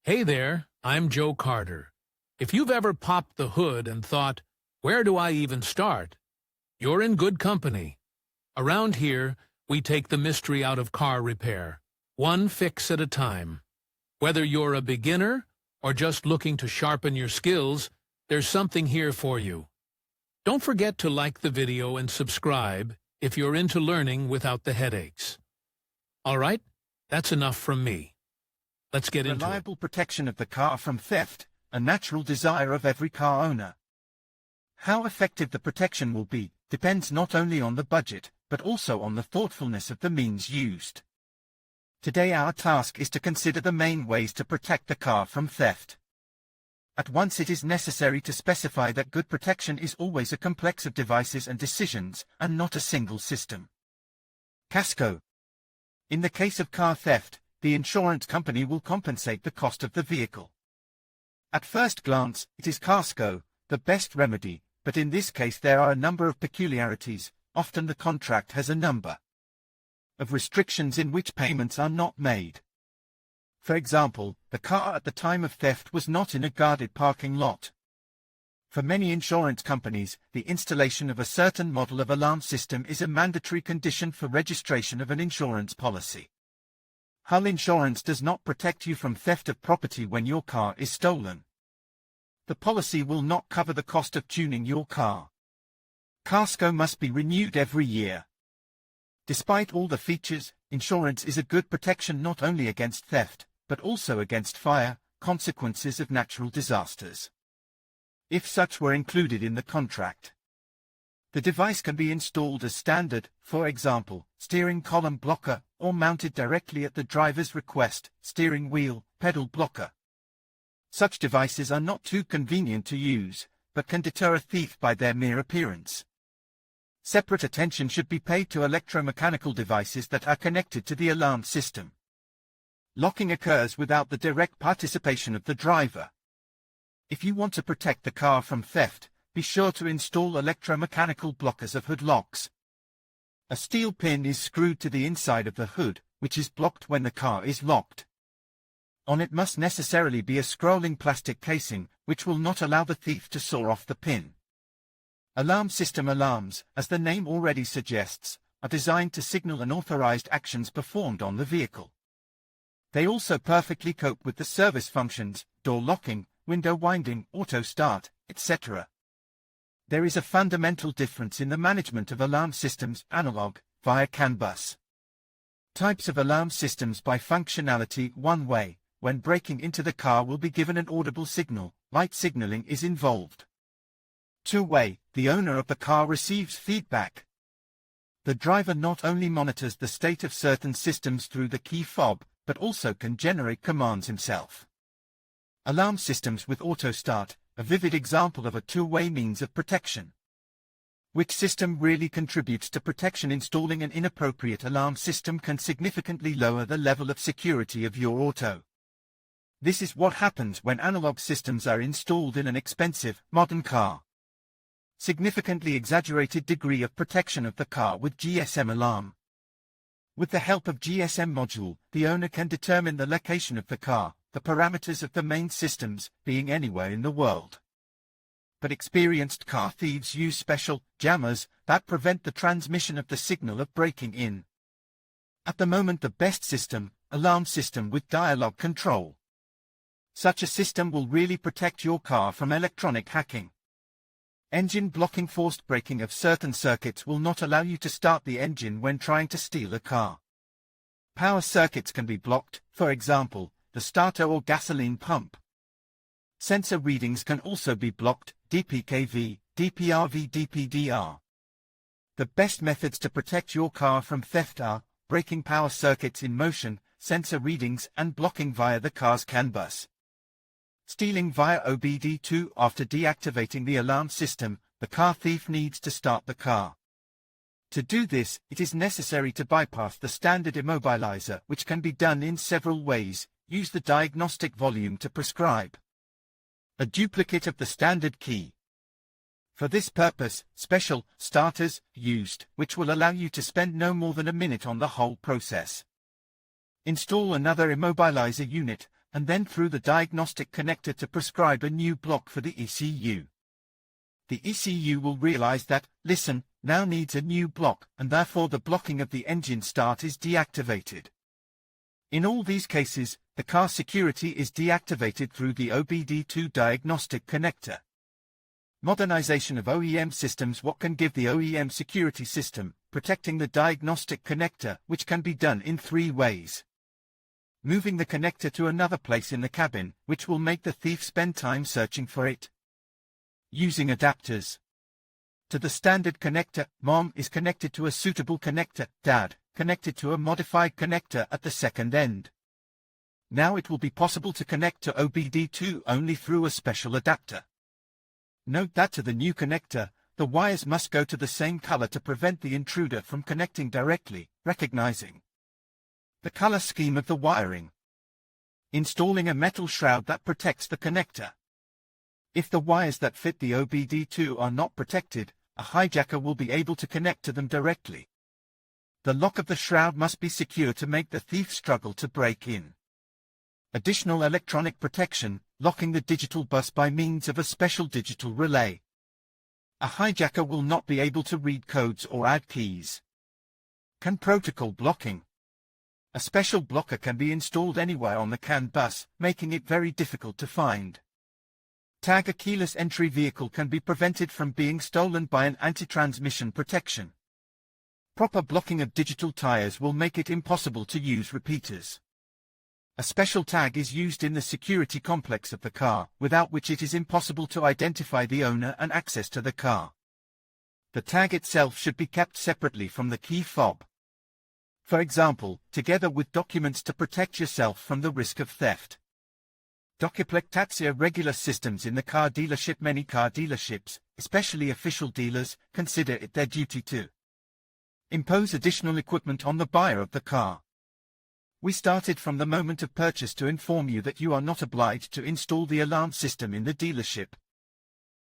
Hey there, I'm Joe Carter. If you've ever popped the hood and thought, where do I even start? You're in good company. Around here, we take the mystery out of car repair, one fix at a time. Whether you're a beginner or just looking to sharpen your skills, there's something here for you. Don't forget to like the video and subscribe if you're into learning without the headaches. All right, that's enough from me. Let's get into it. Reliable protection of the car from theft, a natural desire of every car owner. How effective the protection will be depends not only on the budget, but also on the thoughtfulness of the means used. Today our task is to consider the main ways to protect the car from theft. At once it is necessary to specify that good protection is always a complex of devices and decisions, and not a single system. Casco. In the case of car theft, the insurance company will compensate the cost of the vehicle. At first glance, it is Casco, the best remedy, but in this case there are a number of peculiarities. Often the contract has a number of restrictions in which payments are not made. For example, the car at the time of theft was not in a guarded parking lot. For many insurance companies, the installation of a certain model of alarm system is a mandatory condition for registration of an insurance policy. Hull Insurance does not protect you from theft of property when your car is stolen. The policy will not cover the cost of tuning your car. Casco must be renewed every year. Despite all the features, insurance is a good protection not only against theft, but also against fire, consequences of natural disasters, if such were included in the contract. The device can be installed as standard, for example, steering column blocker, or mounted directly at the driver's request, steering wheel, pedal blocker. Such devices are not too convenient to use, but can deter a thief by their mere appearance. Separate attention should be paid to electromechanical devices that are connected to the alarm system. Locking occurs without the direct participation of the driver. If you want to protect the car from theft, be sure to install electromechanical blockers of hood locks. A steel pin is screwed to the inside of the hood, which is blocked when the car is locked. On it must necessarily be a scrolling plastic casing, which will not allow the thief to saw off the pin. Alarm system alarms, as the name already suggests, are designed to signal unauthorized actions performed on the vehicle. They also perfectly cope with the service functions, door locking, window winding, auto start, etc. There is a fundamental difference in the management of alarm systems, analog, via CAN bus. Types of alarm systems by functionality. One way, when breaking into the car will be given an audible signal, light signaling is involved. Two-way, the owner of the car receives feedback. The driver not only monitors the state of certain systems through the key fob, but also can generate commands himself. Alarm systems with auto start, a vivid example of a two-way means of protection. Which system really contributes to protection? Installing an inappropriate alarm system can significantly lower the level of security of your auto. This is what happens when analog systems are installed in an expensive, modern car. Significantly exaggerated degree of protection of the car with GSM alarm. With the help of GSM module, the owner can determine the location of the car, the parameters of the main systems, being anywhere in the world. But experienced car thieves use special jammers that prevent the transmission of the signal of breaking in. At the moment the best system, alarm system with dialogue control. Such a system will really protect your car from electronic hacking. Engine blocking. Forced braking of certain circuits will not allow you to start the engine when trying to steal a car. Power circuits can be blocked, for example, the starter or gasoline pump. Sensor readings can also be blocked, DPKV, DPRV, DPDR. The best methods to protect your car from theft are breaking power circuits in motion, sensor readings, and blocking via the car's CAN bus. Stealing via OBD2. After deactivating the alarm system, the car thief needs to start the car. To do this, it is necessary to bypass the standard immobilizer, which can be done in several ways. Use the diagnostic volume to prescribe a duplicate of the standard key. For this purpose, special starters used, which will allow you to spend no more than a minute on the whole process. Install another immobilizer unit, and then through the diagnostic connector to prescribe a new block for the ECU. The ECU will realize that, listen, now needs a new block, and therefore the blocking of the engine start is deactivated. In all these cases, the car security is deactivated through the OBD2 diagnostic connector. Modernization of OEM systems. What can give the OEM security system, protecting the diagnostic connector, which can be done in 3 ways. Moving the connector to another place in the cabin, which will make the thief spend time searching for it. Using adapters. To the standard connector, Mom is connected to a suitable connector, Dad, connected to a modified connector at the second end. Now it will be possible to connect to OBD2 only through a special adapter. Note that to the new connector, the wires must go to the same color to prevent the intruder from connecting directly, recognizing the color scheme of the wiring. Installing a metal shroud that protects the connector. If the wires that fit the OBD2 are not protected, a hijacker will be able to connect to them directly. The lock of the shroud must be secure to make the thief struggle to break in. Additional electronic protection, locking the digital bus by means of a special digital relay. A hijacker will not be able to read codes or add keys. CAN protocol blocking. A special blocker can be installed anywhere on the CAN bus, making it very difficult to find. Tag. A keyless entry vehicle can be prevented from being stolen by an anti-transmission protection. Proper blocking of digital tires will make it impossible to use repeaters. A special tag is used in the security complex of the car, without which it is impossible to identify the owner and access to the car. The tag itself should be kept separately from the key fob. For example, together with documents to protect yourself from the risk of theft. Documentation. Regular systems in the car dealership. Many car dealerships, especially official dealers, consider it their duty to impose additional equipment on the buyer of the car. We started from the moment of purchase to inform you that you are not obliged to install the alarm system in the dealership,